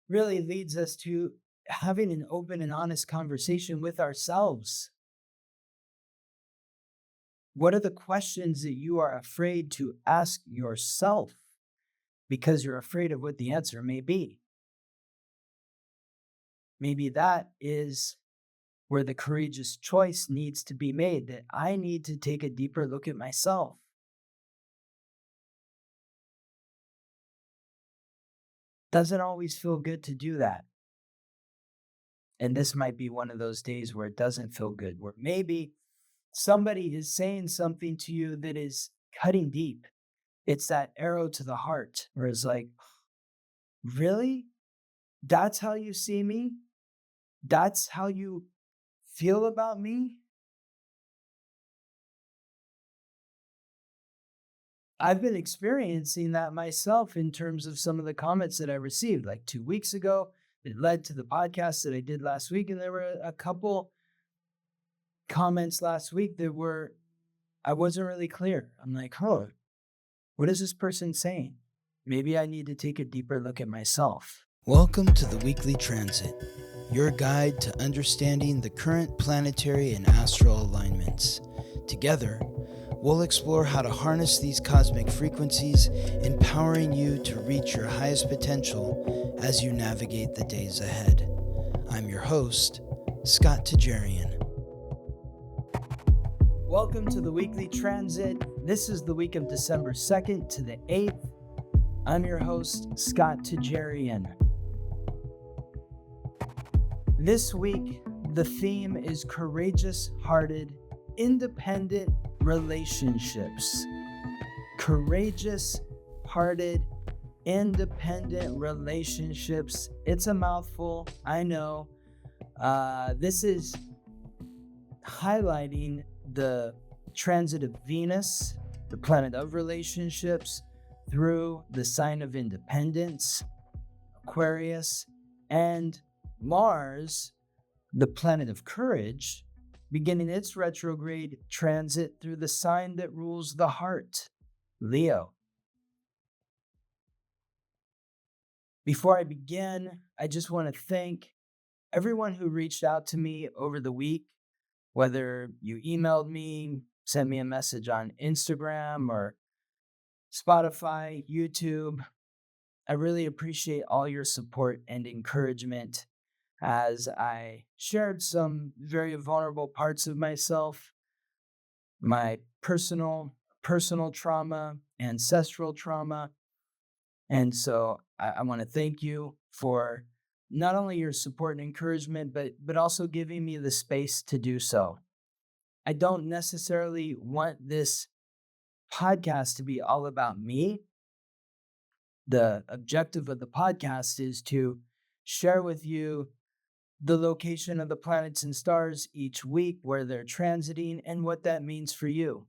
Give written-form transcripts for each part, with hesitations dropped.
really leads us to having an open and honest conversation with ourselves. What are the questions that you are afraid to ask yourself because you're afraid of what the answer may be? Maybe that is where the courageous choice needs to be made, that I need to take a deeper look at myself. Doesn't always feel good to do that. And this might be one of those days where it doesn't feel good, where maybe somebody is saying something to you that is cutting deep. It's that arrow to the heart where it's like, really? That's how you see me? That's how you feel about me? I've been experiencing that myself in terms of some of the comments that I received like 2 weeks ago. It led to the podcast that I did last week. And there were a couple comments last week that I wasn't really clear. I'm like, what is this person saying? Maybe I need to take a deeper look at myself. Welcome to the Weekly Transit, your guide to understanding the current planetary and astral alignments. Together, we'll explore how to harness these cosmic frequencies, empowering you to reach your highest potential as you navigate the days ahead. I'm your host, Scott Tajarian. Welcome to the Weekly Transit. This is the week of December 2nd to the 8th. I'm your host, Scott Tajarian. This week, the theme is courageous-hearted, independent relationships. Courageous-hearted, independent relationships. It's a mouthful, I know. This is highlighting the transit of Venus, the planet of relationships, through the sign of independence, Aquarius, and Mars, the planet of courage, beginning its retrograde transit through the sign that rules the heart, Leo. Before I begin, I just want to thank everyone who reached out to me over the week, whether you emailed me, sent me a message on Instagram or Spotify, YouTube. I really appreciate all your support and encouragement as I shared some very vulnerable parts of myself, my personal trauma, ancestral trauma. And so I want to thank you for not only your support and encouragement, but also giving me the space to do so. I don't necessarily want this podcast to be all about me. The objective of the podcast is to share with you the location of the planets and stars each week, where they're transiting, and what that means for you.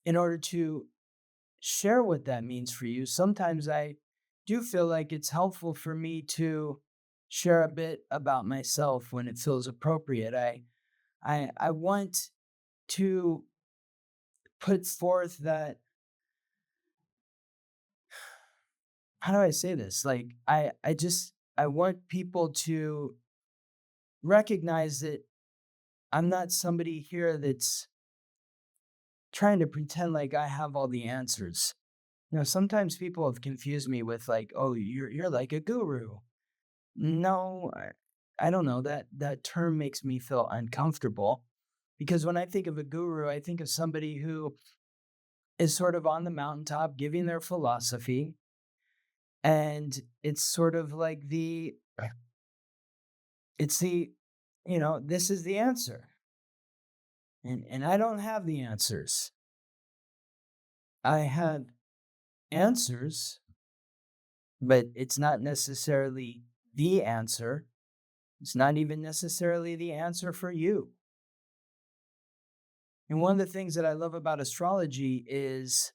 In order to share what that means for you, sometimes I do feel like it's helpful for me to share a bit about myself when it feels appropriate. I want to put forth that, how do I say this? Like, I want people to recognize that I'm not somebody here that's trying to pretend like I have all the answers. Sometimes people have confused me with like, oh, you're like a guru. No, I don't know. That term makes me feel uncomfortable, because when I think of a guru, I think of somebody who is sort of on the mountaintop giving their philosophy. And it's sort of like this is the answer. And I don't have the answers. I have answers, but it's not necessarily the answer. It's not even necessarily the answer for you. And one of the things that I love about astrology is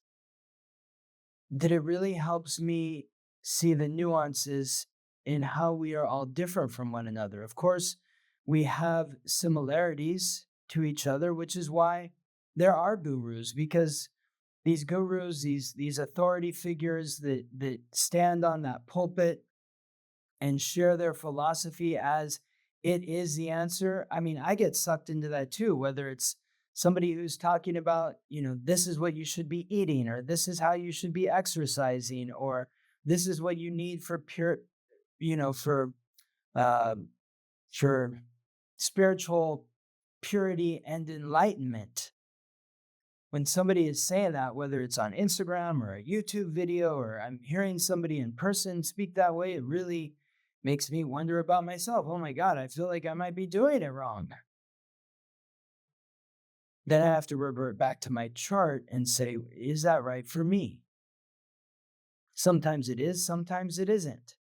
that it really helps me see the nuances in how we are all different from one another. Of course, we have similarities to each other, which is why there are gurus, because these gurus, these authority figures that stand on that pulpit and share their philosophy as it is the answer. I mean, I get sucked into that too, whether it's somebody who's talking about, this is what you should be eating, or this is how you should be exercising, or this is what you need for pure, for uh, for spiritual purity and enlightenment. When somebody is saying that, whether it's on Instagram or a YouTube video, or I'm hearing somebody in person speak that way, it really makes me wonder about myself. Oh my God, I feel like I might be doing it wrong. Then I have to revert back to my chart and say, is that right for me? Sometimes it is, sometimes it isn't.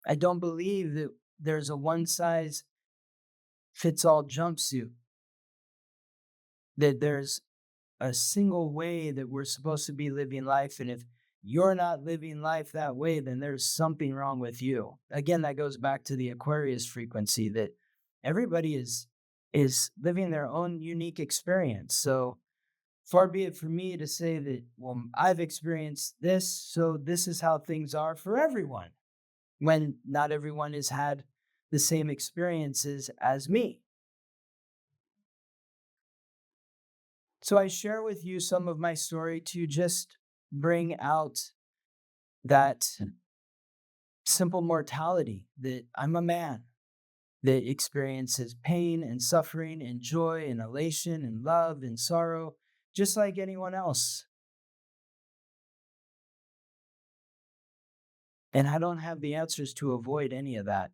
I don't believe that there's a one size fits all jumpsuit, that there's a single way that we're supposed to be living life. And if you're not living life that way, then there's something wrong with you. Again, that goes back to the Aquarius frequency, that everybody is living their own unique experience. So far be it for me to say that, well, I've experienced this, so this is how things are for everyone, when not everyone has had the same experiences as me. So I share with you some of my story to just bring out that simple mortality, that I'm a man that experiences pain and suffering and joy and elation and love and sorrow, just like anyone else. And I don't have the answers to avoid any of that.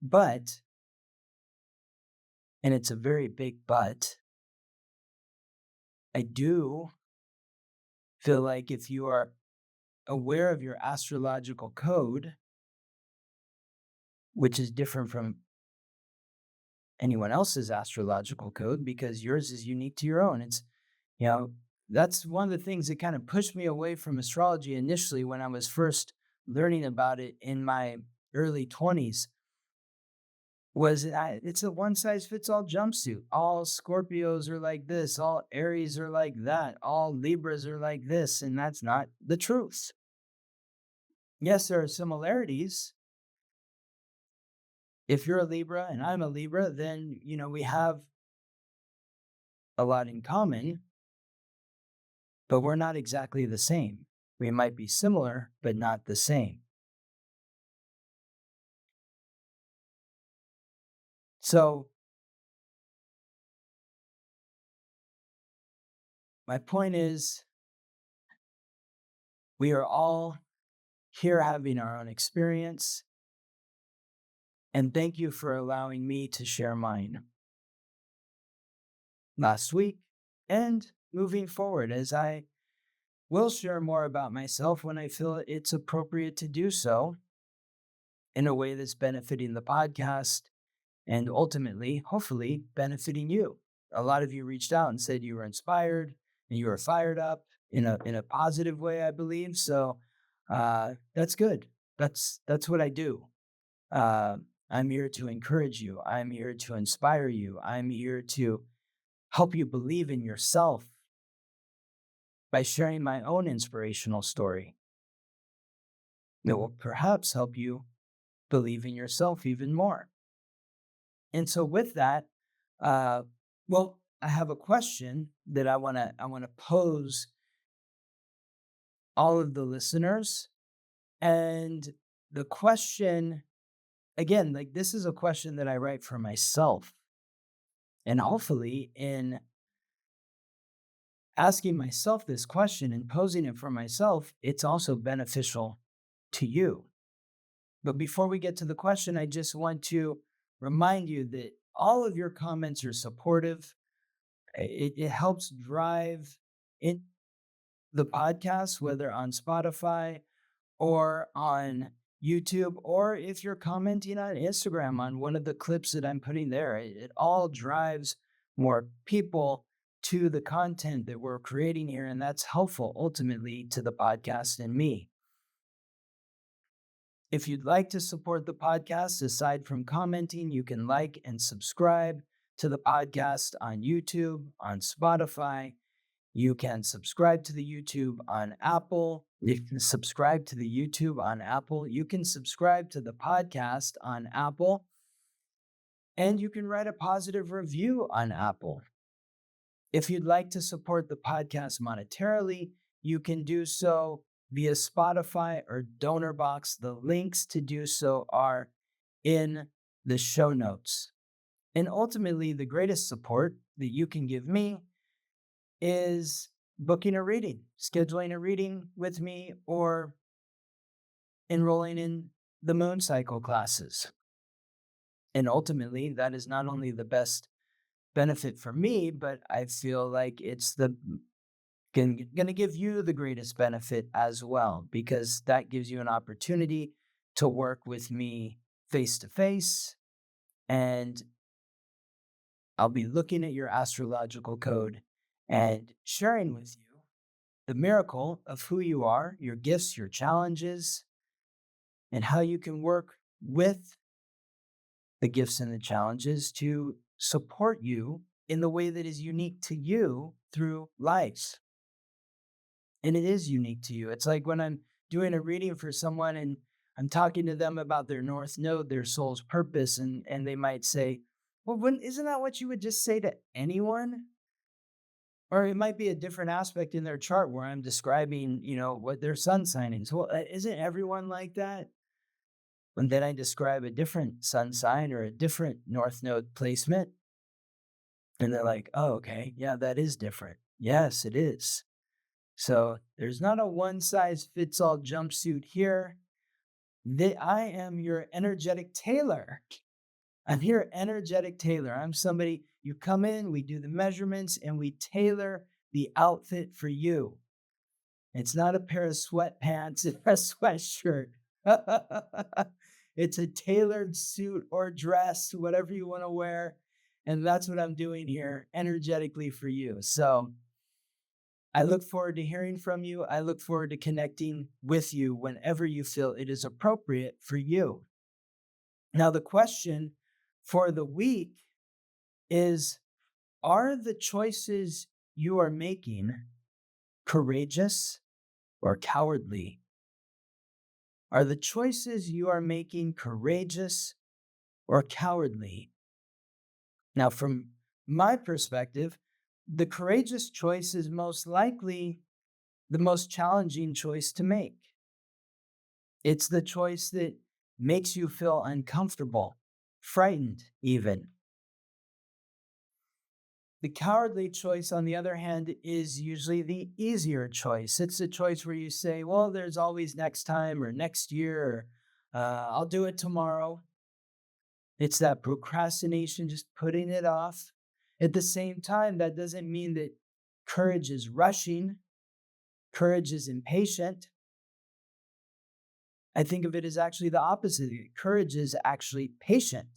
But, and it's a very big but, I do feel like if you are aware of your astrological code, which is different from anyone else's astrological code because yours is unique to your own. It's, that's one of the things that kind of pushed me away from astrology initially when I was first learning about it in my early 20s. It's a one size fits all jumpsuit. All Scorpios are like this, all Aries are like that, all Libras are like this, and that's not the truth. Yes, there are similarities. If you're a Libra and I'm a Libra, then, we have a lot in common, but we're not exactly the same. We might be similar, but not the same. So, my point is, we are all here having our own experience, and thank you for allowing me to share mine last week and moving forward, as I will share more about myself when I feel it's appropriate to do so in a way that's benefiting the podcast and ultimately, hopefully, benefiting you. A lot of you reached out and said you were inspired and you were fired up in a positive way, I believe. So that's good. That's what I do. I'm here to encourage you. I'm here to inspire you. I'm here to help you believe in yourself by sharing my own inspirational story that will perhaps help you believe in yourself even more. And so with that, well, I have a question that I want to pose all of the listeners. And the question, again, like this is a question that I write for myself. And hopefully in asking myself this question and posing it for myself, it's also beneficial to you. But before we get to the question, I just want to remind you that all of your comments are supportive. It helps drive in the podcast, whether on Spotify or on YouTube, or if you're commenting on Instagram on one of the clips that I'm putting there. It all drives more people to the content that we're creating here, and that's helpful ultimately to the podcast and me. If you'd like to support the podcast, aside from commenting, you can like and subscribe. to the podcast on YouTube, on Spotify. You can subscribe to the YouTube on Apple. You can subscribe to the YouTube on Apple. You can subscribe to the podcast on Apple. And you can write a positive review on Apple. If you'd like to support the podcast monetarily, you can do so via Spotify or Donor Box. The links to do so are in the show notes. And ultimately, the greatest support that you can give me is booking a reading, scheduling a reading with me, or enrolling in the moon cycle classes. And ultimately, that is not only the best benefit for me, but I feel like it's going to give you the greatest benefit as well, because that gives you an opportunity to work with me face to face. And I'll be looking at your astrological code and sharing with you the miracle of who you are, your gifts, your challenges, and how you can work with the gifts and the challenges to support you in the way that is unique to you through life. And it is unique to you. It's like when I'm doing a reading for someone and I'm talking to them about their North Node, their soul's purpose, and they might say, well, isn't that what you would just say to anyone? Or it might be a different aspect in their chart where I'm describing, what their sun sign is. Well, isn't everyone like that? And then I describe a different sun sign or a different North Node placement. And they're like, oh, okay, yeah, that is different. Yes, it is. So there's not a one-size-fits-all jumpsuit here. I am your energetic tailor. I'm your energetic tailor. I'm somebody, you come in, we do the measurements, and we tailor the outfit for you. It's not a pair of sweatpants and a sweatshirt. It's a tailored suit or dress, whatever you want to wear. And that's what I'm doing here energetically for you. So I look forward to hearing from you. I look forward to connecting with you whenever you feel it is appropriate for you. Now, the question for the week is, are the choices you are making courageous or cowardly? Are the choices you are making courageous or cowardly? Now, from my perspective, the courageous choice is most likely the most challenging choice to make. It's the choice that makes you feel uncomfortable, frightened even. The cowardly choice, on the other hand, is usually the easier choice. It's a choice where you say, well, there's always next time or next year, or I'll do it tomorrow. It's that procrastination, just putting it off. At the same time, that doesn't mean that courage is rushing. Courage is impatient. I think of it as actually the opposite. Courage is actually patient.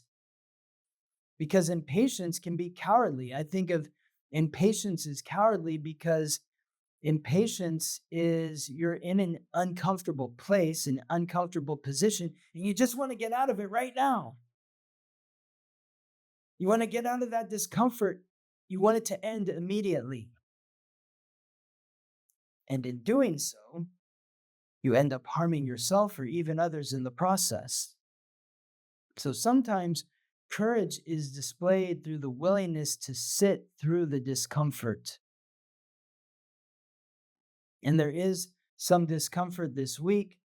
Because impatience can be cowardly. I think of impatience as cowardly because impatience is you're in an uncomfortable place, an uncomfortable position, and you just want to get out of it right now. You want to get out of that discomfort. You want it to end immediately. And in doing so, you end up harming yourself or even others in the process. So sometimes courage is displayed through the willingness to sit through the discomfort. And there is some discomfort this week,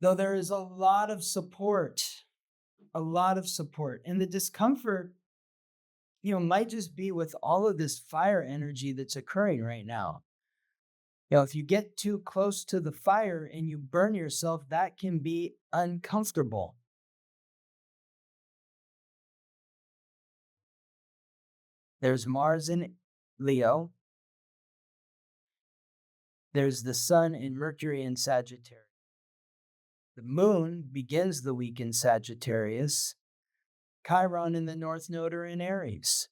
though there is a lot of support. And the discomfort, might just be with all of this fire energy that's occurring right now. If you get too close to the fire and you burn yourself, that can be uncomfortable. There's Mars in Leo. There's the Sun in Mercury in Sagittarius. The Moon begins the week in Sagittarius. Chiron in the North Node are in Aries.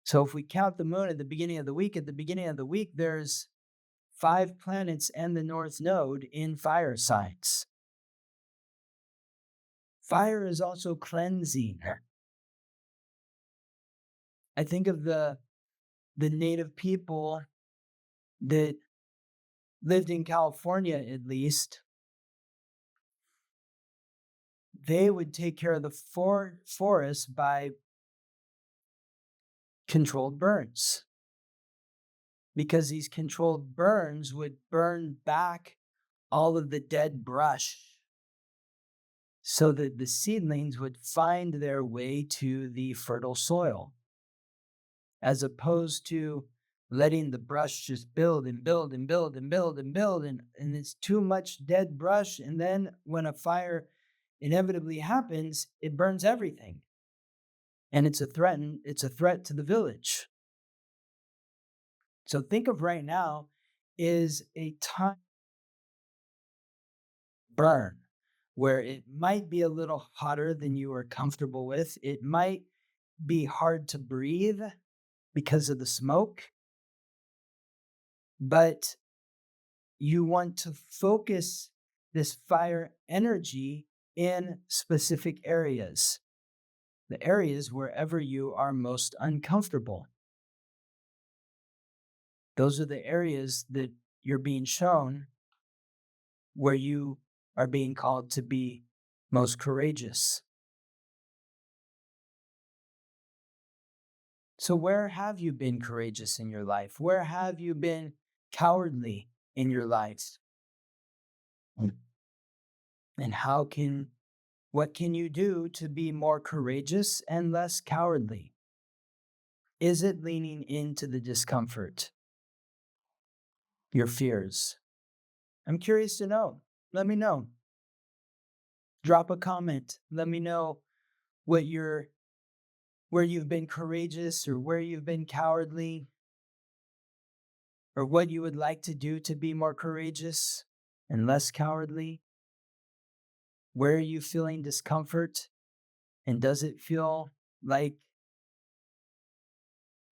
So if we count the Moon at the beginning of the week, there's 5 planets and the North Node in fire signs. Fire is also cleansing. I think of the native people that lived in California, at least. They would take care of the forest by controlled burns, because these controlled burns would burn back all of the dead brush so that the seedlings would find their way to the fertile soil, as opposed to letting the brush just build and build and build and build and build, and it's too much dead brush. And then when a fire inevitably happens, it burns everything. And it's a threat to the village. So think of right now is a time burn where it might be a little hotter than you are comfortable with. It might be hard to breathe because of the smoke, but you want to focus this fire energy in specific areas, the areas wherever you are most uncomfortable. Those are the areas that you're being shown where you are being called to be most courageous. So where have you been courageous in your life? Where have you been cowardly in your life? And what can you do to be more courageous and less cowardly? Is it leaning into the discomfort, your fears? I'm curious to know. Let me know. Drop a comment. Let me know where you've been courageous or where you've been cowardly, or what you would like to do to be more courageous and less cowardly. Where are you feeling discomfort? And does it feel like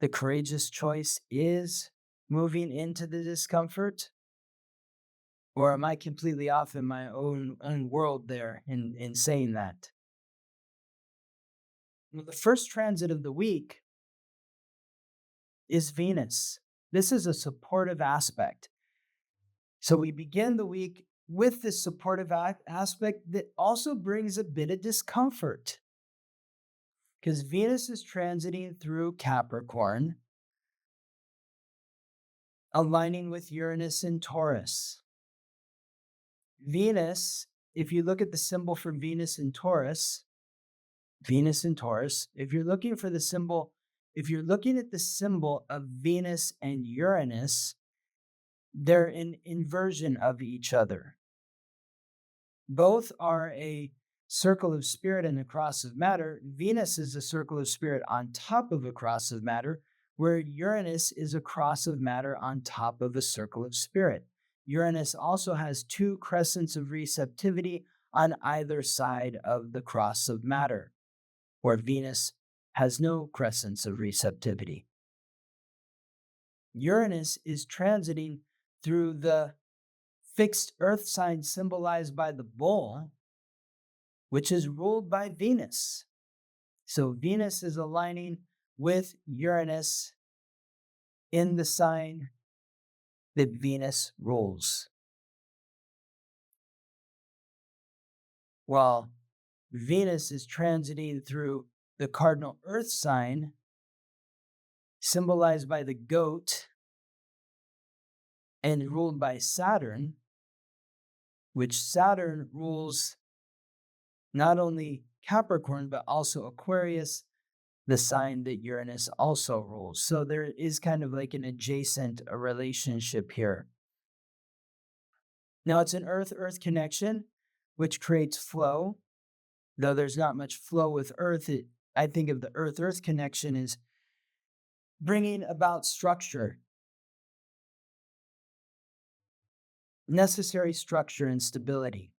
the courageous choice is moving into the discomfort? Or am I completely off in my own world there in saying that? Well, the first transit of the week is Venus. This is a supportive aspect. So we begin the week with this supportive aspect that also brings a bit of discomfort, because Venus is transiting through Capricorn, aligning with Uranus and Taurus. Venus, if you look at the symbol for Venus and Taurus, if you're looking at the symbol of Venus and Uranus, they're an inversion of each other. Both are a circle of spirit and a cross of matter. Venus is a circle of spirit on top of a cross of matter, where Uranus is a cross of matter on top of a circle of spirit. Uranus also has two crescents of receptivity on either side of the cross of matter, where Venus has no crescents of receptivity. Uranus is transiting through the fixed earth sign symbolized by the bull, which is ruled by Venus. So Venus is aligning with Uranus in the sign that Venus rules. While Venus is transiting through the cardinal earth sign, symbolized by the goat and ruled by Saturn, which Saturn rules not only Capricorn, but also Aquarius, the sign that Uranus also rules. So there is kind of like an adjacent relationship here. Now it's an Earth-Earth connection, which creates flow. Though there's not much flow with Earth, I think of the Earth-Earth connection as bringing about structure, necessary structure and stability.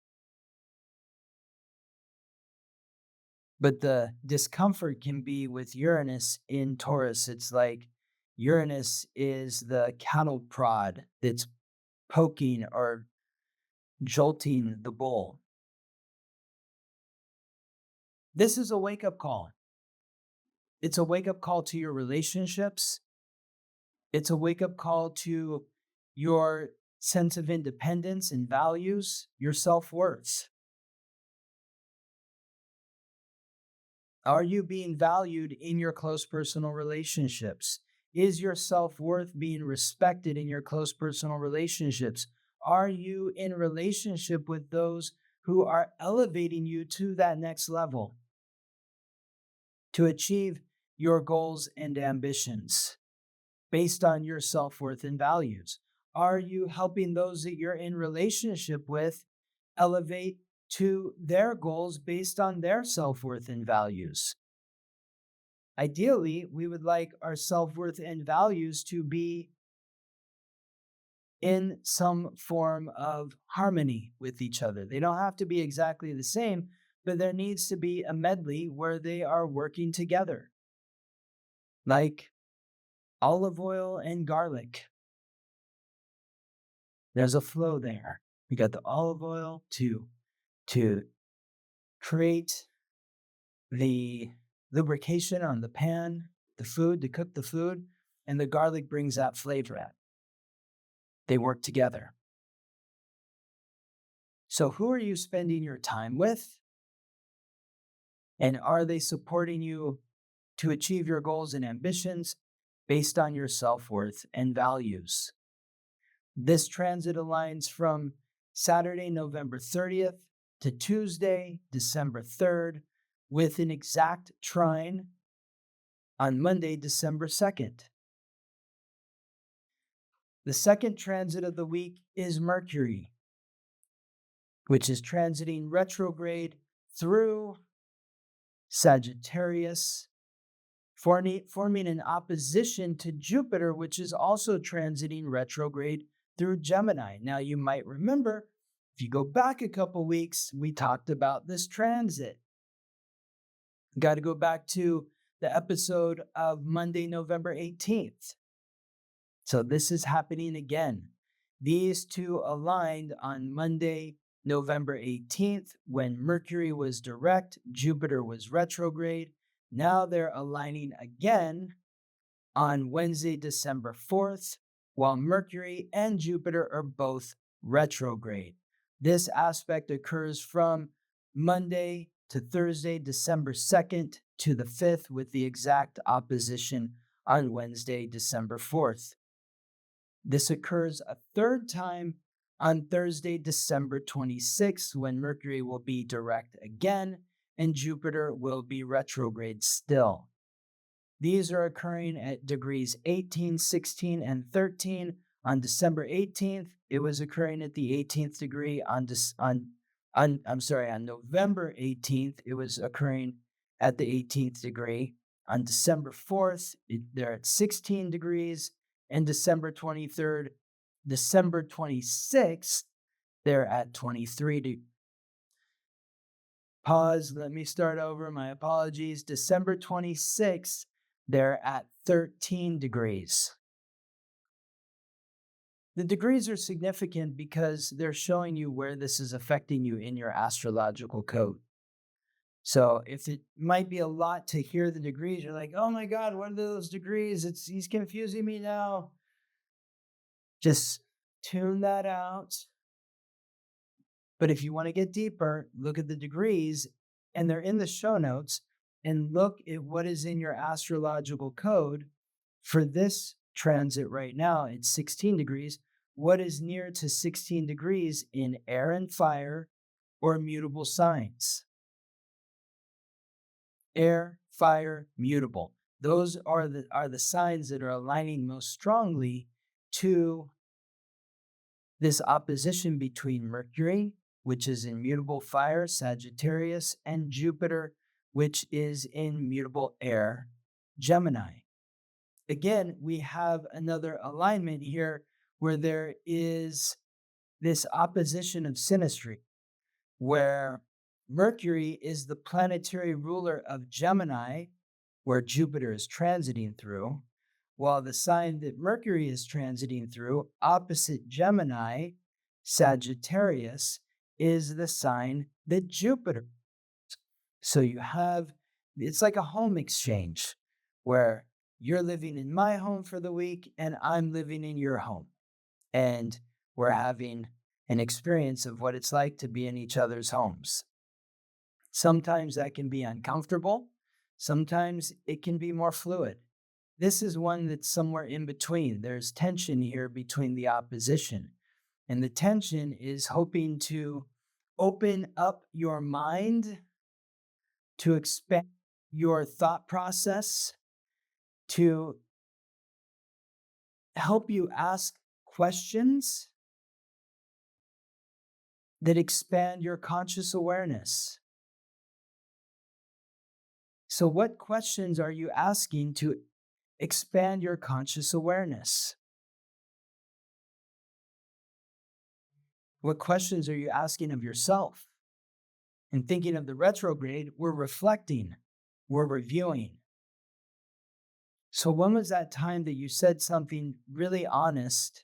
But the discomfort can be with Uranus in Taurus. It's like Uranus is the cattle prod that's poking or jolting the bull. This is a wake-up call. It's a wake-up call to your relationships. It's a wake-up call to your sense of independence and values, your self-worth. Are you being valued in your close personal relationships? Is your self-worth being respected in your close personal relationships? Are you in relationship with those who are elevating you to that next level to achieve your goals and ambitions based on your self-worth and values? Are you helping those that you're in relationship with elevate to their goals based on their self-worth and values? Ideally, we would like our self-worth and values to be in some form of harmony with each other. They don't have to be exactly the same, but there needs to be a medley where they are working together. Like olive oil and garlic. There's a flow there. We got the olive oil to create the lubrication on the pan, the food, to cook the food, and the garlic brings that flavor out. They work together. So who are you spending your time with? And are they supporting you to achieve your goals and ambitions based on your self-worth and values? This transit aligns from Saturday, November 30th to Tuesday, December 3rd, with an exact trine on Monday, December 2nd. The second transit of the week is Mercury, which is transiting retrograde through Sagittarius, forming an opposition to Jupiter, which is also transiting retrograde through Gemini. Now, you might remember, if you go back a couple weeks, we talked about this transit. Got to go back to the episode of Monday, November 18th. So this is happening again. These two aligned on Monday, November 18th, when Mercury was direct, Jupiter was retrograde. Now they're aligning again on Wednesday, December 4th, while Mercury and Jupiter are both retrograde. This aspect occurs from Monday to Thursday, December 2nd to the 5th, with the exact opposition on Wednesday, December 4th. This occurs a third time on Thursday, December 26th, when Mercury will be direct again and Jupiter will be retrograde still. These are occurring at degrees 18, 16, and 13. On December 18th, it was occurring at the 18th degree. On November 18th, it was occurring at the 18th degree. On December 4th, they're at 16 degrees. And December 23rd, December 26th, they're at 23 degrees. Pause, let me start over, my apologies. December 26th, they're at 13 degrees. The degrees are significant because they're showing you where this is affecting you in your astrological code. So if it might be a lot to hear the degrees, you're like, oh my God, what are those degrees? He's confusing me now. Just tune that out. But if you want to get deeper, look at the degrees, and they're in the show notes, and look at what is in your astrological code for this transit right now. It's 16 degrees. What is near to 16 degrees in air and fire or mutable signs? Air, fire, mutable. Those are the signs that are aligning most strongly to this opposition between Mercury, which is in mutable fire, Sagittarius, and Jupiter, which is in mutable air, Gemini. Again, we have another alignment here where there is this opposition of synastry, where Mercury is the planetary ruler of Gemini, where Jupiter is transiting through, while the sign that Mercury is transiting through, opposite Gemini, Sagittarius, is the sign that Jupiter. So you have, it's like a home exchange. where you're living in my home for the week and I'm living in your home. And we're having an experience of what it's like to be in each other's homes. Sometimes that can be uncomfortable. Sometimes it can be more fluid. This is one that's somewhere in between. There's tension here between the opposition. And the tension is hoping to open up your mind, to expand your thought process, to help you ask questions that expand your conscious awareness. So, what questions are you asking to expand your conscious awareness? What questions are you asking of yourself? And thinking of the retrograde, we're reflecting, we're reviewing. So, when was that time that you said something really honest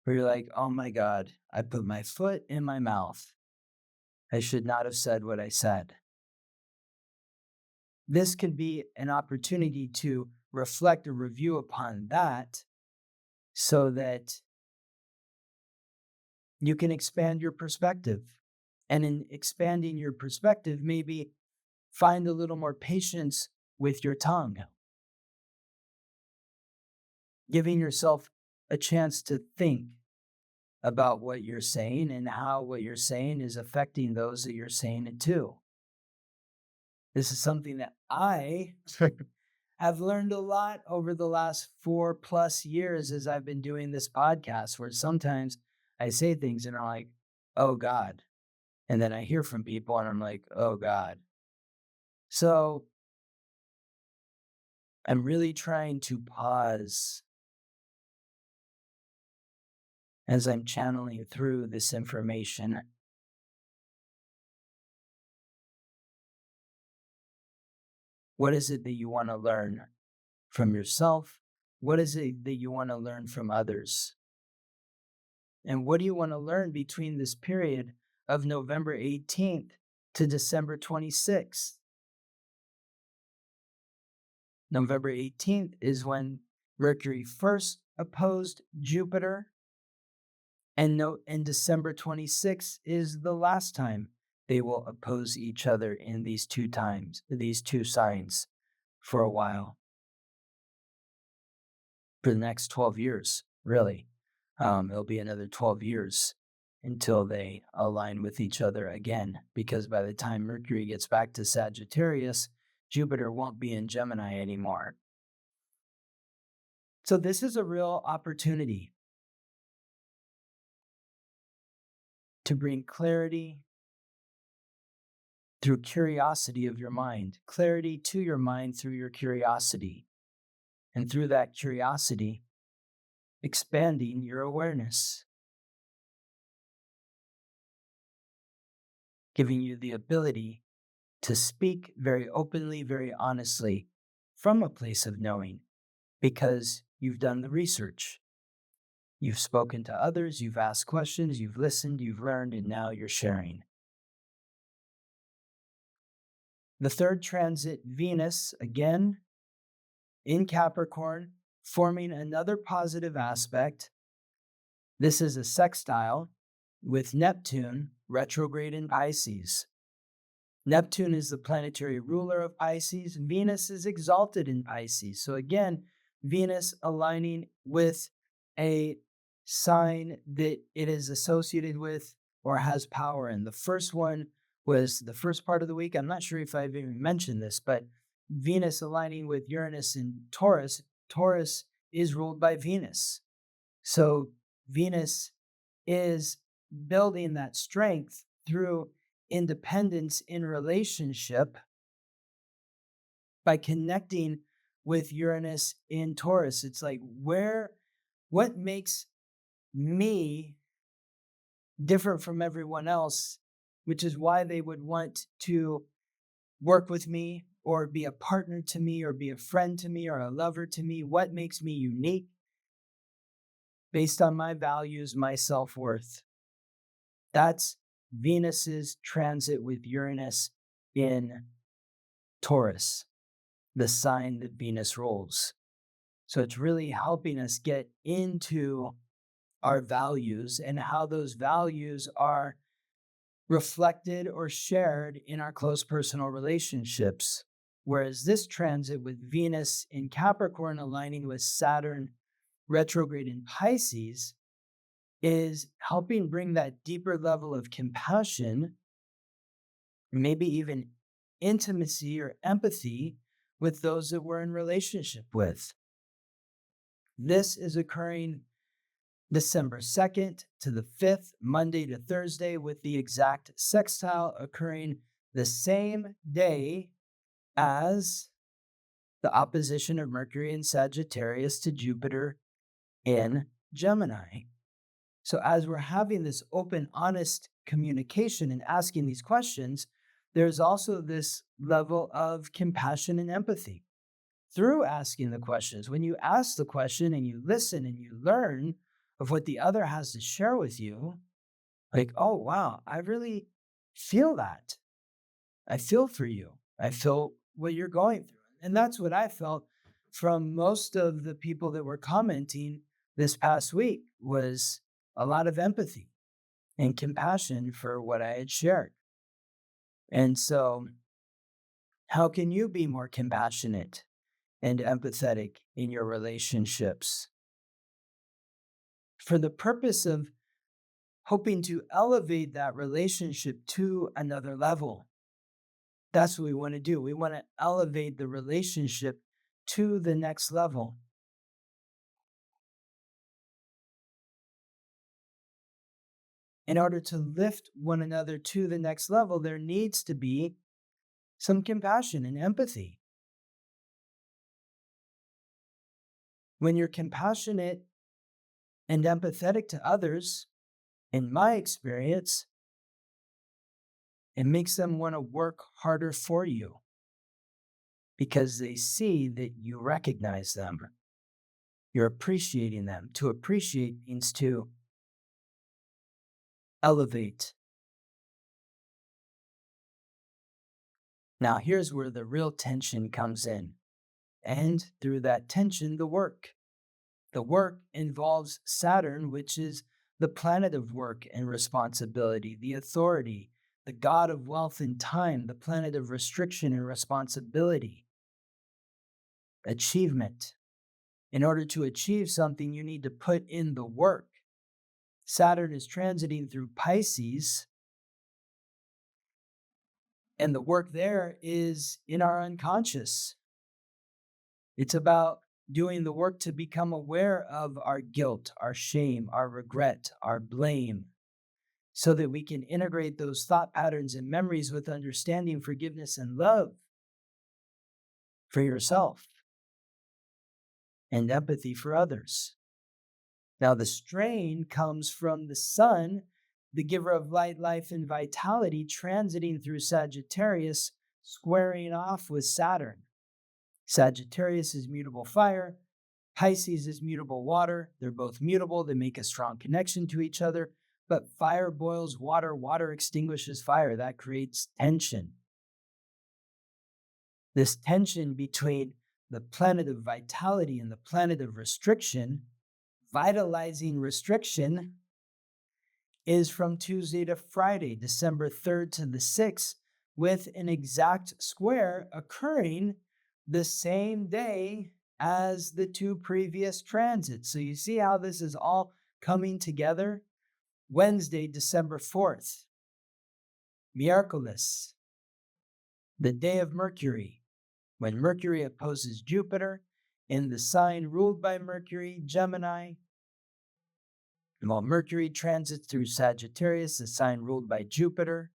where you're like, oh my God, I put my foot in my mouth. I should not have said what I said. This could be an opportunity to reflect or review upon that so that you can expand your perspective. And in expanding your perspective, maybe find a little more patience with your tongue. Giving yourself a chance to think about what you're saying and how what you're saying is affecting those that you're saying it to. This is something that I have learned a lot over the last 4+ years as I've been doing this podcast, where sometimes I say things and I'm like, oh God. And then I hear from people and I'm like, oh God. So I'm really trying to pause as I'm channeling through this information. What is it that you want to learn from yourself? What is it that you want to learn from others? And what do you want to learn between this period of November 18th to December 26th? November 18th is when Mercury first opposed Jupiter, and December 26th is the last time they will oppose each other in these two signs for a while. For the next 12 years, really. It'll be another 12 years until they align with each other again, because by the time Mercury gets back to Sagittarius, Jupiter won't be in Gemini anymore. So this is a real opportunity to bring clarity through curiosity of your mind, clarity to your mind through your curiosity. And through that curiosity, expanding your awareness, giving you the ability to speak very openly, very honestly from a place of knowing, because you've done the research. You've spoken to others, you've asked questions, you've listened, you've learned, and now you're sharing. The third transit, Venus, again in Capricorn, forming another positive aspect. This is a sextile with Neptune, retrograde in Pisces. Neptune is the planetary ruler of Pisces. Venus is exalted in Pisces. So again, Venus aligning with a sign that it is associated with or has power in. The first one was the first part of the week. I'm not sure if I've even mentioned this, but Venus aligning with Uranus in Taurus. Taurus is ruled by Venus. So Venus is building that strength through independence in relationship by connecting with Uranus in Taurus. It's like, what makes me different from everyone else, which is why they would want to work with me or be a partner to me or be a friend to me or a lover to me. What makes me unique based on my values, my self-worth. That's Venus's transit with Uranus in Taurus. the sign that Venus rules. So it's really helping us get into our values and how those values are reflected or shared in our close personal relationships. Whereas this transit with Venus in Capricorn aligning with Saturn retrograde in Pisces is helping bring that deeper level of compassion, maybe even intimacy or empathy with those that we're in relationship with. This is occurring December 2nd to the 5th, Monday to Thursday, with the exact sextile occurring the same day as the opposition of Mercury in Sagittarius to Jupiter in Gemini. So as we're having this open, honest communication and asking these questions, there's also this level of compassion and empathy through asking the questions. When you ask the question and you listen and you learn of what the other has to share with you, like, oh, wow, I really feel that. I feel for you. I feel what you're going through. And that's what I felt from most of the people that were commenting this past week, was a lot of empathy and compassion for what I had shared. And so how can you be more compassionate and empathetic in your relationships? For the purpose of hoping to elevate that relationship to another level. That's what we want to do. We want to elevate the relationship to the next level. In order to lift one another to the next level, there needs to be some compassion and empathy. When you're compassionate and empathetic to others, in my experience, it makes them want to work harder for you because they see that you recognize them. You're appreciating them. To appreciate means to elevate. Now, here's where the real tension comes in. And through that tension, the work. The work involves Saturn, which is the planet of work and responsibility, the authority, the god of wealth and time, the planet of restriction and responsibility, achievement. In order to achieve something, you need to put in the work. Saturn is transiting through Pisces, and the work there is in our unconscious. It's about doing the work to become aware of our guilt, our shame, our regret, our blame, so that we can integrate those thought patterns and memories with understanding, forgiveness, and love for yourself and empathy for others. Now, the strain comes from the sun, the giver of light, life, and vitality, transiting through Sagittarius, squaring off with Saturn. Sagittarius is mutable fire. Pisces is mutable water. They're both mutable. They make a strong connection to each other. But fire boils water. Water extinguishes fire. That creates tension. This tension between the planet of vitality and the planet of restriction, vitalizing restriction, is from Tuesday to Friday, December 3rd to the 6th, with an exact square occurring the same day as the two previous transits. So you see how this is all coming together? Wednesday, December 4th, Miércoles, the day of Mercury, when Mercury opposes Jupiter in the sign ruled by Mercury, Gemini. And while Mercury transits through Sagittarius, the sign ruled by Jupiter,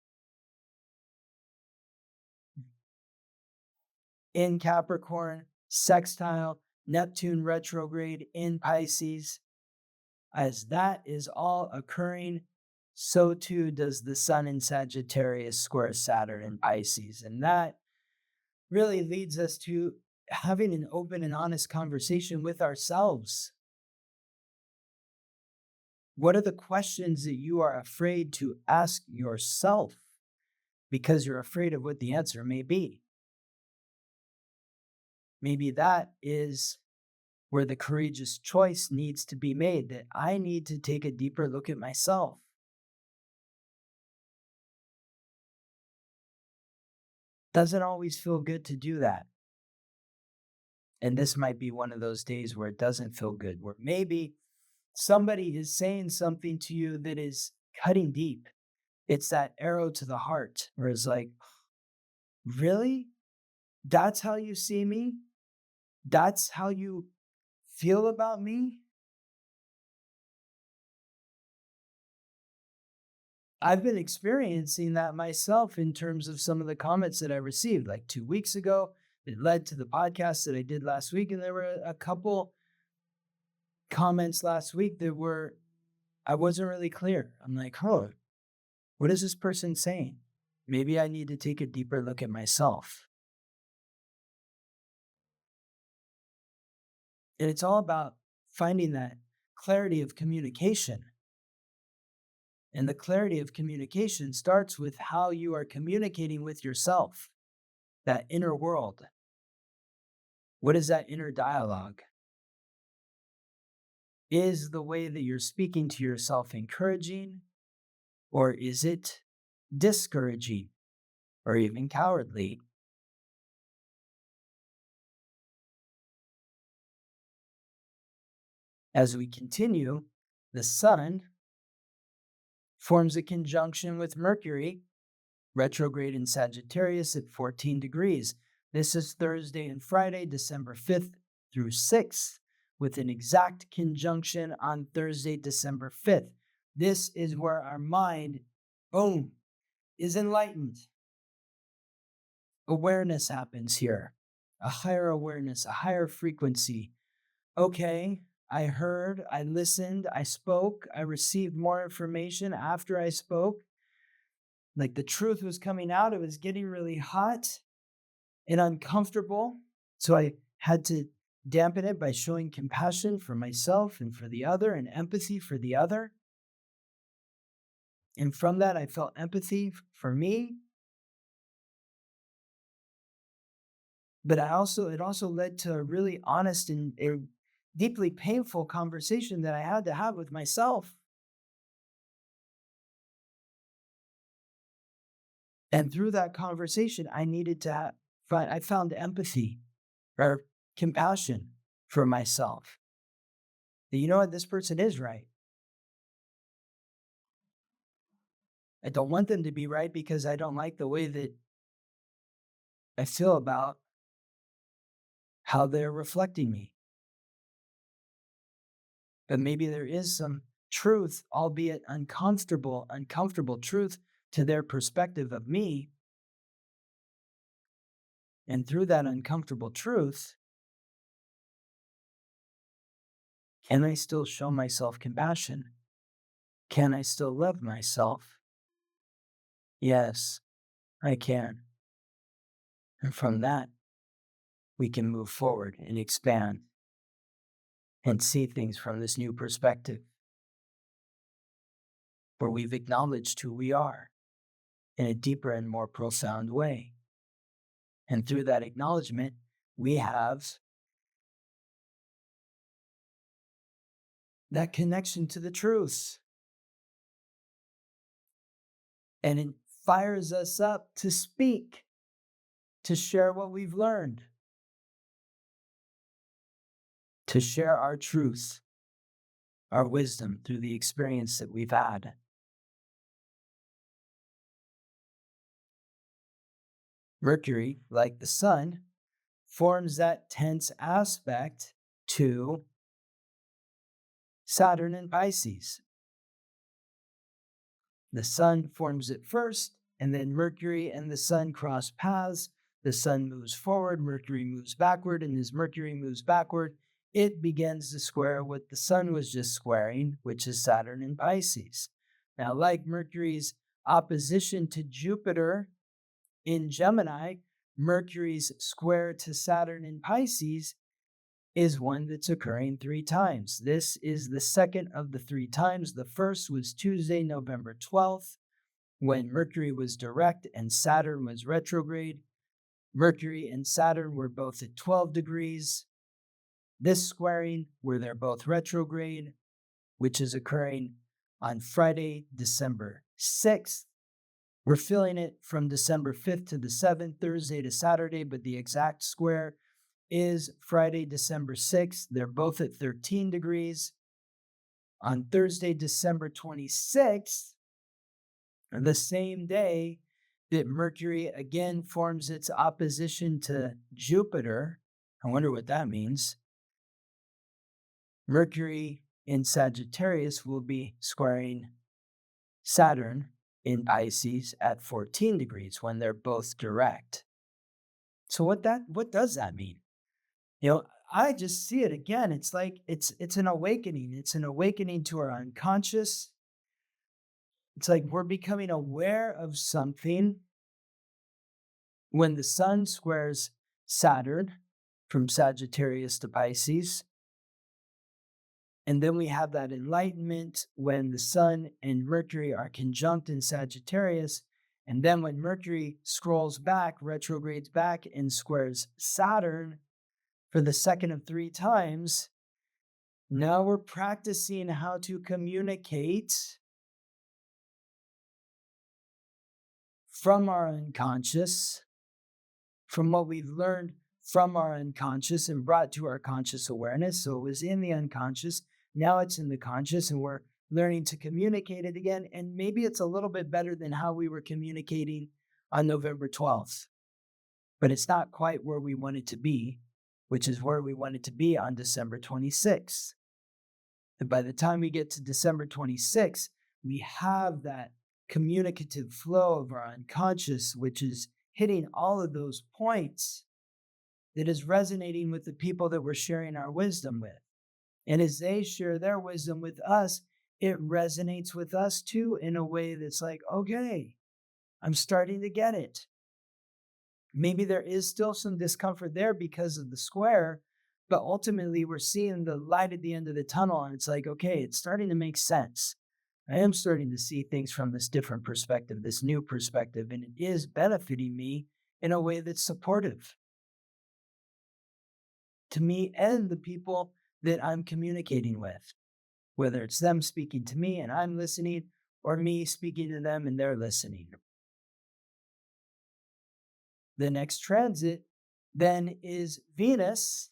in Capricorn, Sextile, Neptune retrograde in Pisces. As that is all occurring, so too does the sun in Sagittarius square Saturn in Pisces. And that really leads us to having an open and honest conversation with ourselves. What are the questions that you are afraid to ask yourself because you're afraid of what the answer may be? maybe that is where the courageous choice needs to be made, that I need to take a deeper look at myself. Doesn't always feel good to do that. And this might be one of those days where it doesn't feel good, where maybe somebody is saying something to you that is cutting deep. It's that arrow to the heart where it's like, really? That's how you see me? That's how you feel about me? I've been experiencing that myself in terms of some of the comments that I received like 2 weeks ago. It led to the podcast that I did last week. And there were a couple comments last week that I wasn't really clear. I'm like, what is this person saying? Maybe I need to take a deeper look at myself. And it's all about finding that clarity of communication. And the clarity of communication starts with how you are communicating with yourself, that inner world. What is that inner dialogue? Is the way that you're speaking to yourself encouraging, or is it discouraging, or even cowardly? As we continue, the sun forms a conjunction with Mercury, retrograde in Sagittarius at 14 degrees. This is Thursday and Friday, December 5th through 6th, with an exact conjunction on Thursday, December 5th. This is where our mind, boom, is enlightened. Awareness happens here, a higher awareness, a higher frequency. Okay, I heard, I listened, I spoke, I received more information after I spoke. Like the truth was coming out, it was getting really hot and uncomfortable. So I had to dampen it by showing compassion for myself and for the other and empathy for the other. And from that, I felt empathy for me. But it also led to a really honest and a deeply painful conversation that I had to have with myself. And through that conversation, I needed to I found empathy or compassion for myself. That, you know what, this person is right. I don't want them to be right because I don't like the way that I feel about how they're reflecting me. But maybe there is some truth, albeit uncomfortable truth to their perspective of me. And through that uncomfortable truth, can I still show myself compassion? Can I still love myself? Yes, I can. And from that, we can move forward and expand and see things from this new perspective where we've acknowledged who we are in a deeper and more profound way. And through that acknowledgement, we have that connection to the truth. And it fires us up to speak, to share what we've learned, to share our truth, our wisdom through the experience that we've had. Mercury, like the sun, forms that tense aspect to Saturn and Pisces. The sun forms it first, and then Mercury and the sun cross paths. The sun moves forward, Mercury moves backward, and as Mercury moves backward, it begins to square what the sun was just squaring, which is Saturn and Pisces. Now, like Mercury's opposition to Jupiter in Gemini, Mercury's square to Saturn in Pisces is one that's occurring 3 times. This is the second of the 3 times. The first was Tuesday, November 12th, when Mercury was direct and Saturn was retrograde. Mercury and Saturn were both at 12 degrees. This squaring, where they're both retrograde, which is occurring on Friday, December 6th. We're feeling it from December 5th to the 7th, Thursday to Saturday, but the exact square is Friday, December 6th. They're both at 13 degrees. On Thursday, December 26th, the same day that Mercury again forms its opposition to Jupiter. I wonder what that means. Mercury in Sagittarius will be squaring Saturn in Pisces at 14 degrees when they're both direct. So what does that mean? I just see it again. It's like it's an awakening. It's an awakening to our unconscious. It's like we're becoming aware of something when the sun squares Saturn from Sagittarius to Pisces. And then we have that enlightenment when the sun and Mercury are conjunct in Sagittarius. And then when Mercury scrolls back, retrogrades back, and squares Saturn for the second of 3 times, now we're practicing how to communicate from our unconscious, from what we've learned from our unconscious and brought to our conscious awareness. So it was in the unconscious. Now it's in the conscious, and we're learning to communicate it again. And maybe it's a little bit better than how we were communicating on November 12th. But it's not quite where we want it to be, which is where we want it to be on December 26th. And by the time we get to December 26th, we have that communicative flow of our unconscious, which is hitting all of those points that is resonating with the people that we're sharing our wisdom with. And as they share their wisdom with us, it resonates with us too in a way that's like, okay, I'm starting to get it. Maybe there is still some discomfort there because of the square, but ultimately we're seeing the light at the end of the tunnel, and it's like, okay, it's starting to make sense. I am starting to see things from this different perspective, this new perspective, and it is benefiting me in a way that's supportive to me and the people that I'm communicating with, whether it's them speaking to me and I'm listening, or me speaking to them and they're listening. The next transit then is Venus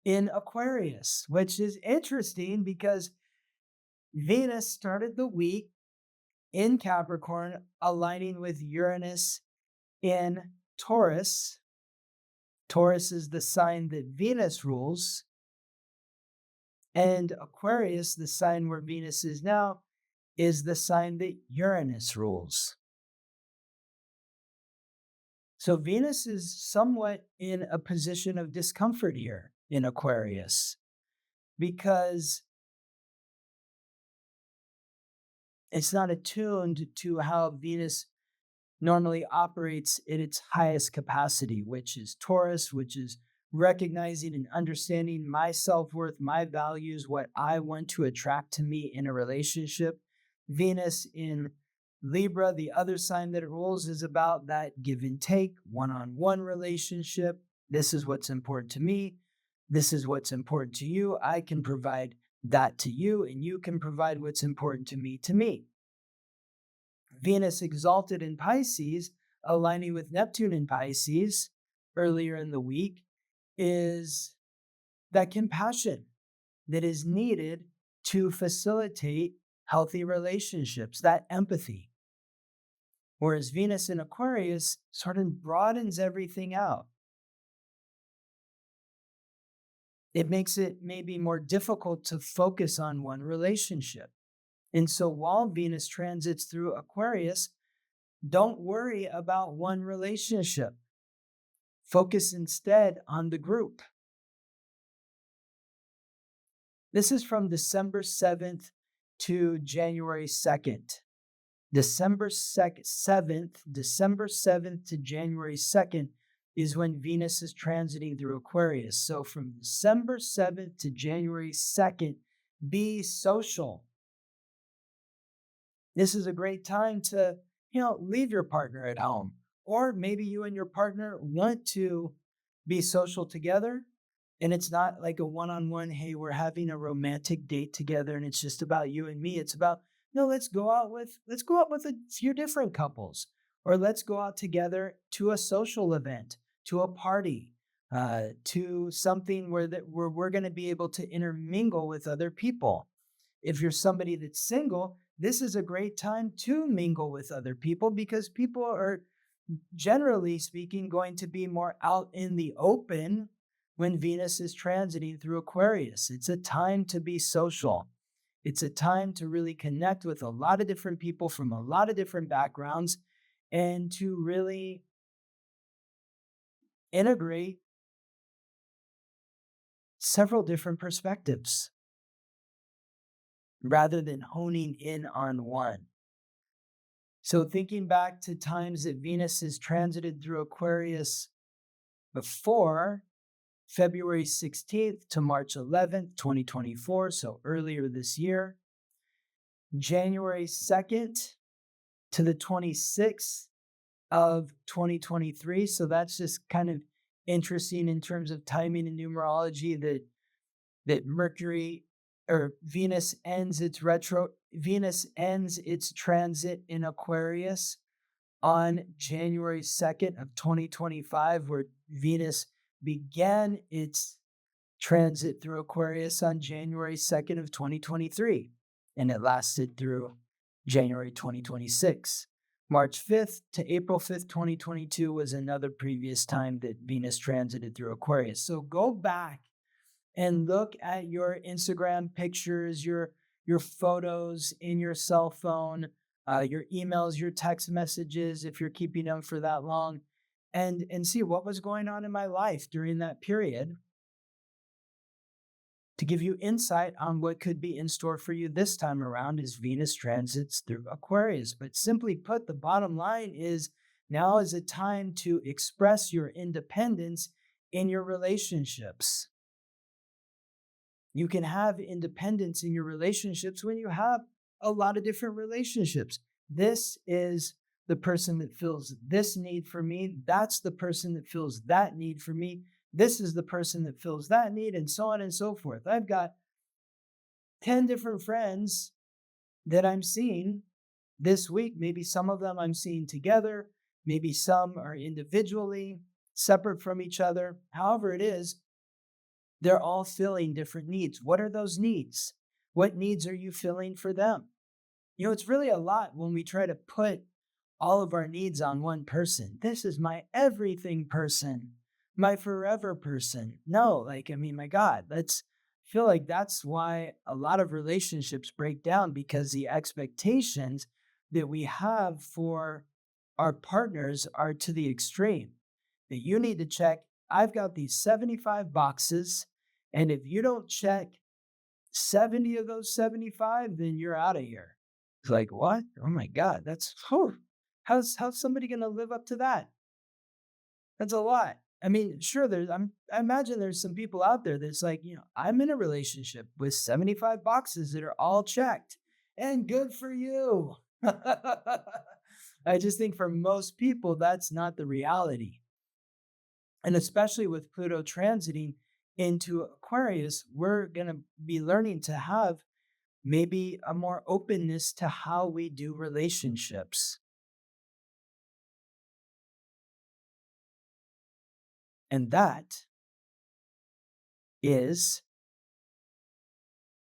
in Aquarius, which is interesting because Venus started the week in Capricorn, aligning with Uranus in Taurus. Taurus is the sign that Venus rules. And Aquarius, the sign where Venus is now, is the sign that Uranus rules. So Venus is somewhat in a position of discomfort here in Aquarius because it's not attuned to how Venus normally operates at its highest capacity, which is Taurus, which is recognizing and understanding my self-worth, my values, what I want to attract to me in a relationship. Venus in Libra, the other sign that it rules, is about that give and take, one-on-one relationship. This is what's important to me. This is what's important to you. I can provide that to you, and you can provide what's important to me to me. Venus exalted in Pisces, aligning with Neptune in Pisces earlier in the week, is that compassion that is needed to facilitate healthy relationships, that empathy. Whereas Venus in Aquarius sort of broadens everything out. It makes it maybe more difficult to focus on one relationship. And so while Venus transits through Aquarius, don't worry about one relationship. Focus instead on the group. This is from December 7th to January 2nd. December 7th to January 2nd is when Venus is transiting through Aquarius. So from December 7th to January 2nd, be social. This is a great time to, leave your partner at home Or maybe you and your partner want to be social together, and it's not like a one-on-one, hey, we're having a romantic date together and it's just about you and me. It's about, no, let's go out with a few different couples, or let's go out together to a social event, to a party, to something where we're going to be able to intermingle with other people. If you're somebody that's single, this is a great time to mingle with other people because people are, generally speaking, going to be more out in the open when Venus is transiting through Aquarius. It's a time to be social. It's a time to really connect with a lot of different people from a lot of different backgrounds and to really integrate several different perspectives rather than honing in on one. So thinking back to times that Venus has transited through Aquarius before, February 16th to March 11th, 2024, so earlier this year. January 2nd to the 26th of 2023. So that's just kind of interesting in terms of timing and numerology that Mercury or Venus ends its transit in Aquarius on January 2nd of 2025, where Venus began its transit through Aquarius on January 2nd of 2023, and it lasted through January 2026. March 5th to April 5th, 2022 was another previous time that Venus transited through Aquarius. So go back and look at your Instagram pictures, your photos in your cell phone, your emails, your text messages, if you're keeping them for that long, and see what was going on in my life during that period to give you insight on what could be in store for you this time around as Venus transits through Aquarius. But simply put, the bottom line is now is a time to express your independence in your relationships. You can have independence in your relationships when you have a lot of different relationships. This is the person that fills this need for me. That's the person that fills that need for me. This is the person that fills that need, and so on and so forth. I've got 10 different friends that I'm seeing this week. Maybe some of them I'm seeing together. Maybe some are individually, separate from each other. However it is, they're all filling different needs. What are those needs? What needs are you filling for them? You know, it's really a lot when we try to put all of our needs on one person. This is my everything person, my forever person. No, my God, feel like that's why a lot of relationships break down, because the expectations that we have for our partners are to the extreme. That you need to check, I've got these 75 boxes, and if you don't check 70 of those 75, then you're out of here. It's like, what? Oh my God, how's somebody going to live up to that? That's a lot. I mean, sure, I imagine there's some people out there that's like, I'm in a relationship with 75 boxes that are all checked, and good for you. I just think for most people, that's not the reality. And especially with Pluto transiting into Aquarius, we're going to be learning to have maybe a more openness to how we do relationships. And that is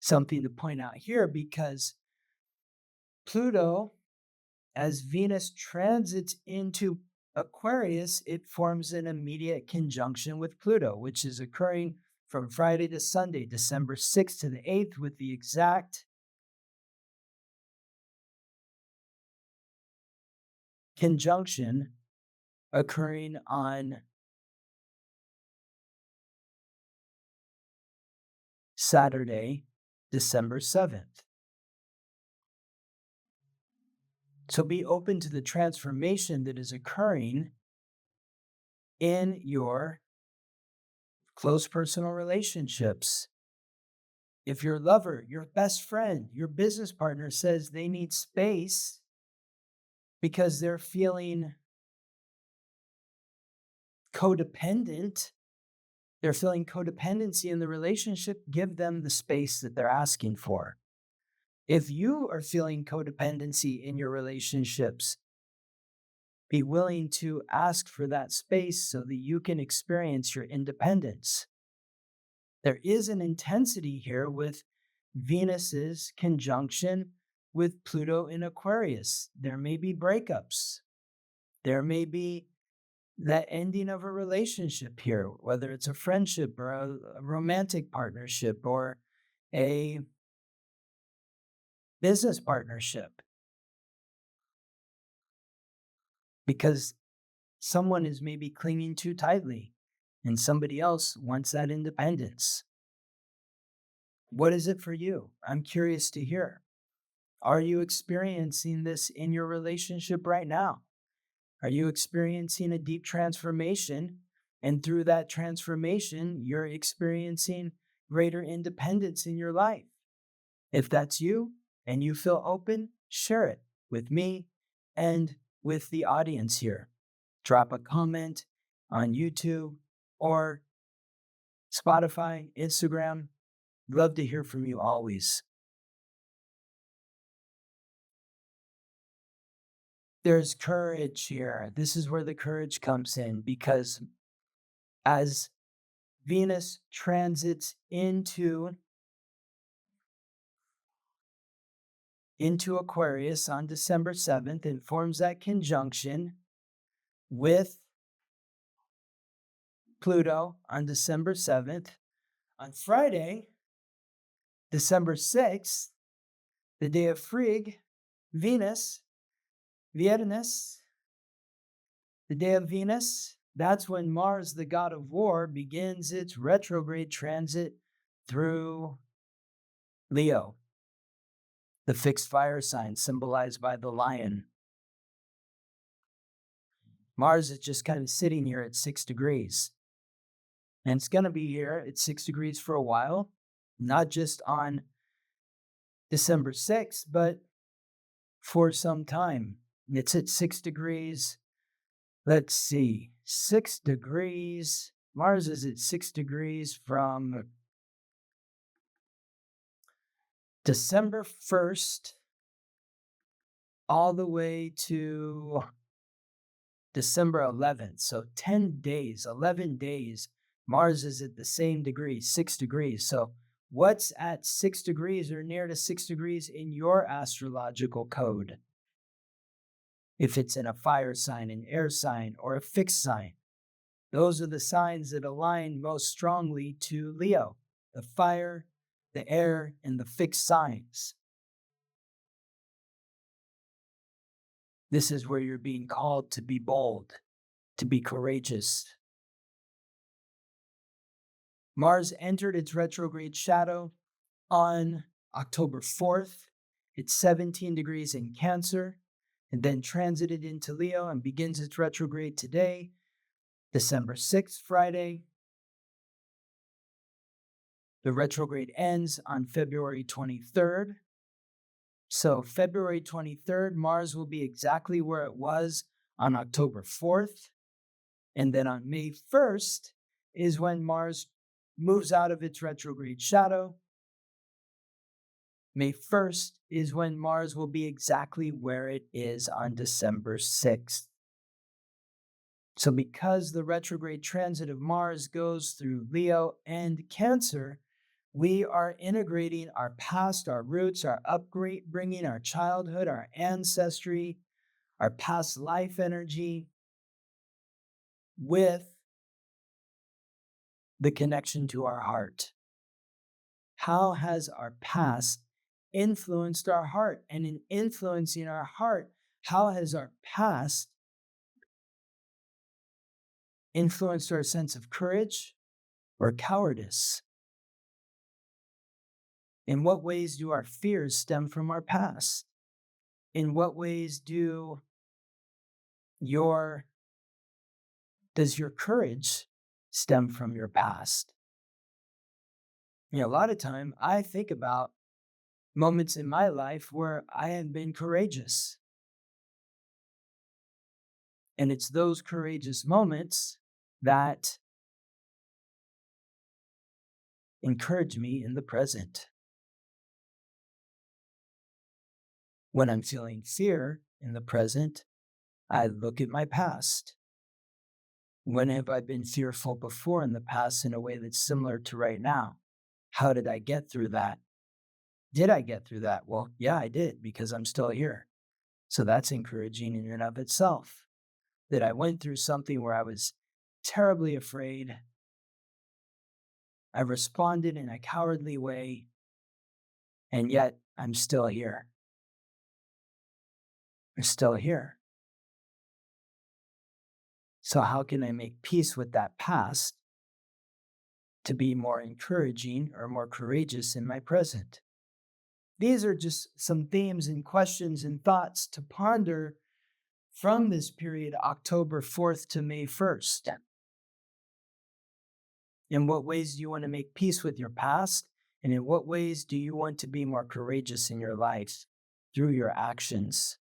something to point out here, because Pluto, as Venus transits into Aquarius, it forms an immediate conjunction with Pluto, which is occurring from Friday to Sunday, December 6th to the 8th, with the exact conjunction occurring on Saturday, December 7th. So be open to the transformation that is occurring in your close personal relationships. If your lover, your best friend, your business partner says they need space because they're feeling codependent, they're feeling codependency in the relationship, give them the space that they're asking for. If you are feeling codependency in your relationships, be willing to ask for that space so that you can experience your independence. There is an intensity here with Venus's conjunction with Pluto in Aquarius. There may be breakups. There may be that ending of a relationship here, whether it's a friendship or a romantic partnership or a business partnership. Because someone is maybe clinging too tightly and somebody else wants that independence. What is it for you? I'm curious to hear. Are you experiencing this in your relationship right now? Are you experiencing a deep transformation? And through that transformation, you're experiencing greater independence in your life. If that's you and you feel open, share it with me and with the audience here. Drop a comment on YouTube or Spotify, Instagram. Love to hear from you always. There's courage here. This is where the courage comes in, because as Venus transits into Aquarius on December 7th and forms that conjunction with Pluto on December 7th. On Friday, December 6th, the day of Frigg, Venus, the day of Venus, that's when Mars, the god of war, begins its retrograde transit through Leo, the fixed fire sign symbolized by the lion. Mars is just kind of sitting here at 6 degrees. And it's going to be here at 6 degrees for a while, not just on December 6th, but for some time. It's at 6 degrees. Let's see, 6 degrees. Mars is at 6 degrees from December 1st all the way to December 11th. So 10 days, 11 days, Mars is at the same degree, 6 degrees. So what's at 6 degrees or near to 6 degrees in your astrological code? If it's in a fire sign, an air sign, or a fixed sign, those are the signs that align most strongly to Leo, the fire, the air, and the fixed signs. This is where you're being called to be bold, to be courageous. Mars entered its retrograde shadow on October 4th. It's 17 degrees in Cancer, and then transited into Leo and begins its retrograde today, December 6th, Friday. The retrograde ends on February 23rd. So February 23rd, Mars will be exactly where it was on October 4th. And then on May 1st is when Mars moves out of its retrograde shadow. May 1st is when Mars will be exactly where it is on December 6th. So because the retrograde transit of Mars goes through Leo and Cancer, we are integrating our past, our roots, our upbringing, our childhood, our ancestry, our past life energy with the connection to our heart. How has our past influenced our heart? And in influencing our heart, how has our past influenced our sense of courage or cowardice? In what ways do our fears stem from our past? In what ways does your courage stem from your past? A lot of time I think about moments in my life where I have been courageous. And it's those courageous moments that encourage me in the present. When I'm feeling fear in the present, I look at my past. When have I been fearful before in the past in a way that's similar to right now? How did I get through that? Did I get through that? Well, yeah, I did, because I'm still here. So that's encouraging in and of itself. That I went through something where I was terribly afraid. I responded in a cowardly way, and yet I'm still here. I'm still here. So how can I make peace with that past to be more encouraging or more courageous in my present? These are just some themes and questions and thoughts to ponder from this period, October 4th to May 1st. In what ways do you want to make peace with your past? And in what ways do you want to be more courageous in your life through your actions?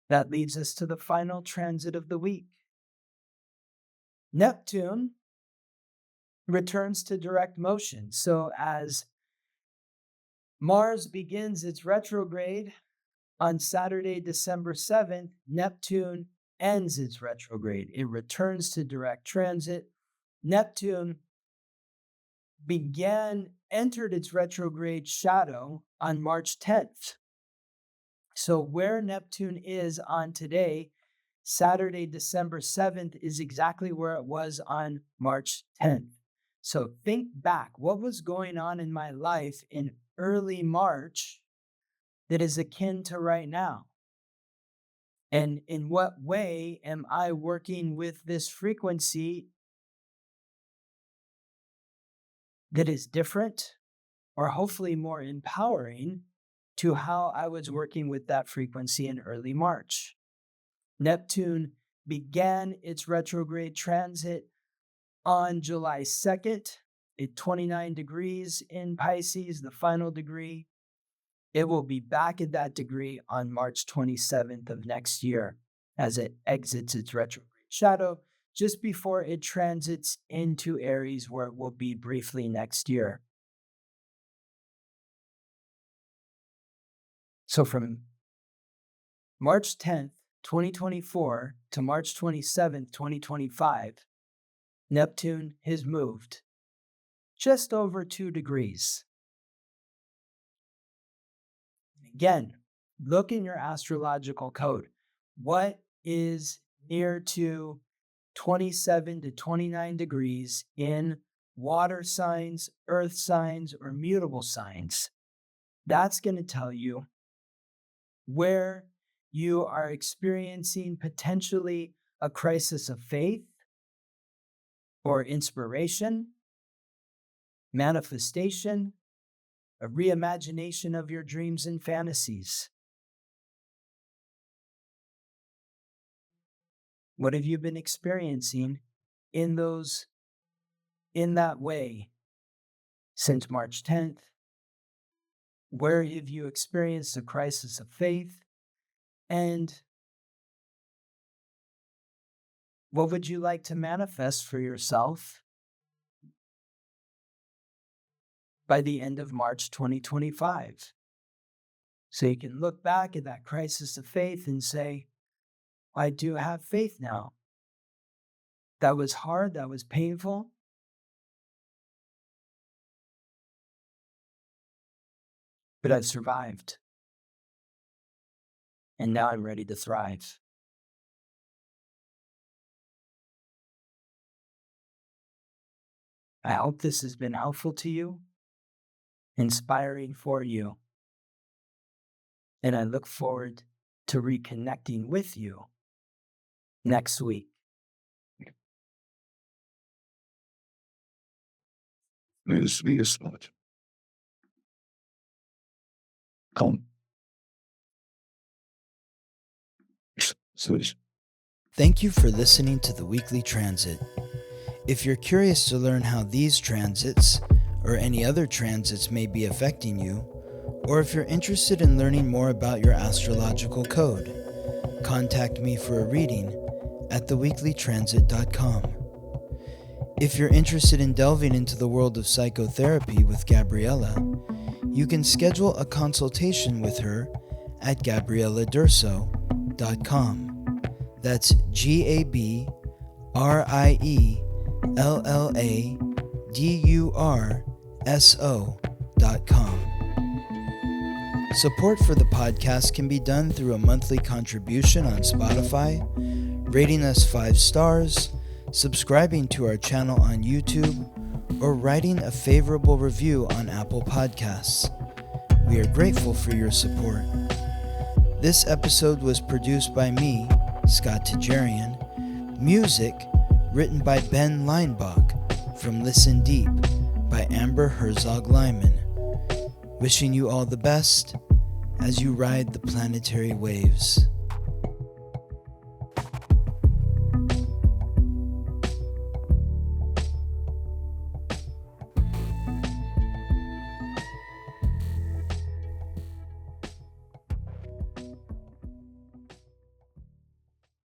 That leads us to the final transit of the week. Neptune returns to direct motion. So as Mars begins its retrograde on Saturday, December 7th, Neptune ends its retrograde. It returns to direct transit. Neptune entered its retrograde shadow on March 10th. So where Neptune is on today, Saturday, December 7th, is exactly where it was on March 10th. So think back, what was going on in my life in early March that is akin to right now? And in what way am I working with this frequency that is different or hopefully more empowering to how I was working with that frequency in early March? Neptune began its retrograde transit on July 2nd at 29 degrees in Pisces, the final degree. It will be back at that degree on March 27th of next year as it exits its retrograde shadow, just before it transits into Aries, where it will be briefly next year. So from March 10th, 2024 to March 27th, 2025, Neptune has moved just over 2 degrees. Again, look in your astrological code. What is near to 27 to 29 degrees in water signs, earth signs, or mutable signs? That's going to tell you where you are experiencing potentially a crisis of faith or inspiration, manifestation, a reimagination of your dreams and fantasies. What have you been experiencing in that way since March 10th? Where have you experienced a crisis of faith? And what would you like to manifest for yourself by the end of March 2025? So you can look back at that crisis of faith and say, I do have faith now. That was hard, that was painful. But I've survived. And now I'm ready to thrive. I hope this has been helpful to you, inspiring for you. And I look forward to reconnecting with you next week. This be a spot. Come. Thank you for listening to the weekly transit. If you're curious to learn how these transits or any other transits may be affecting you, or if you're interested in learning more about your astrological code, contact me for a reading at theweeklytransit.com. If you're interested in delving into the world of psychotherapy with Gabriella, you can schedule a consultation with her at gabrieladurso.com. That's GabriellaDurso.com. Support for the podcast can be done through a monthly contribution on Spotify, rating us 5 stars, subscribing to our channel on YouTube, or writing a favorable review on Apple Podcasts. We are grateful for your support. This episode was produced by me, Scott Tajarian. Music written by Ben Leinbach from Listen Deep by Amber Herzog-Lyman. Wishing you all the best as you ride the planetary waves.